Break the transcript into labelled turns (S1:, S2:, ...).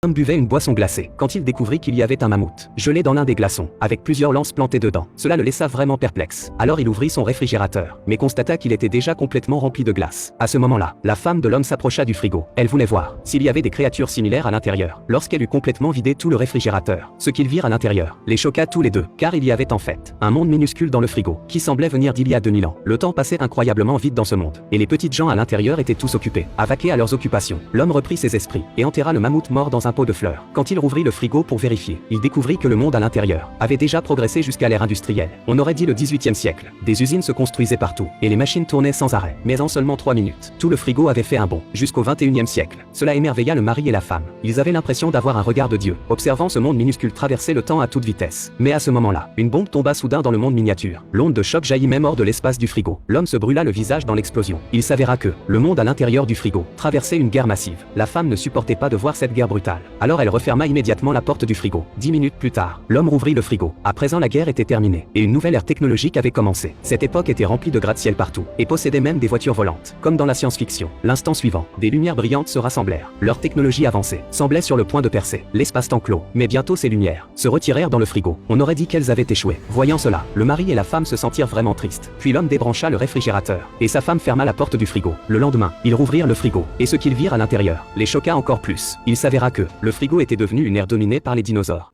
S1: L'homme buvait une boisson glacée, quand il découvrit qu'il y avait un mammouth, gelé dans l'un des glaçons, avec plusieurs lances plantées dedans. Cela le laissa vraiment perplexe. Alors il ouvrit son réfrigérateur, mais constata qu'il était déjà complètement rempli de glace. À ce moment-là, la femme de l'homme s'approcha du frigo. Elle voulait voir s'il y avait des créatures similaires à l'intérieur. Lorsqu'elle eut complètement vidé tout le réfrigérateur, ce qu'ils virent à l'intérieur les choqua tous les deux, car il y avait en fait un monde minuscule dans le frigo, qui semblait venir d'il y a 2000 ans. Le temps passait incroyablement vite dans ce monde, et les petites gens à l'intérieur étaient tous occupés, à vaquer à leurs occupations. L'homme reprit ses esprits, et enterra le mammouth mort dans un pot de fleurs. Quand il rouvrit le frigo pour vérifier, il découvrit que le monde à l'intérieur avait déjà progressé jusqu'à l'ère industrielle. On aurait dit le 18e siècle. Des usines se construisaient partout, et les machines tournaient sans arrêt. Mais en seulement 3 minutes, tout le frigo avait fait un bond, jusqu'au 21e siècle. Cela émerveilla le mari et la femme. Ils avaient l'impression d'avoir un regard de Dieu, observant ce monde minuscule traverser le temps à toute vitesse. Mais à ce moment-là, une bombe tomba soudain dans le monde miniature. L'onde de choc jaillit même hors de l'espace du frigo. L'homme se brûla le visage dans l'explosion. Il s'avéra que le monde à l'intérieur du frigo traversait une guerre massive. La femme ne supportait pas de voir cette guerre brutale. Alors elle referma immédiatement la porte du frigo. 10 minutes plus tard, l'homme rouvrit le frigo. À présent la guerre était terminée, et une nouvelle ère technologique avait commencé. Cette époque était remplie de gratte-ciel partout, et possédait même des voitures volantes, comme dans la science-fiction. L'instant suivant, des lumières brillantes se rassemblèrent. Leur technologie avancée semblait sur le point de percer l'espace-temps clos. Mais bientôt ces lumières se retirèrent dans le frigo. On aurait dit qu'elles avaient échoué. Voyant cela, le mari et la femme se sentirent vraiment tristes. Puis l'homme débrancha le réfrigérateur, et sa femme ferma la porte du frigo. Le lendemain, ils rouvrirent le frigo, et ce qu'ils virent à l'intérieur les choqua encore plus. Il s'avéra que le frigo était devenu une ère dominée par les dinosaures.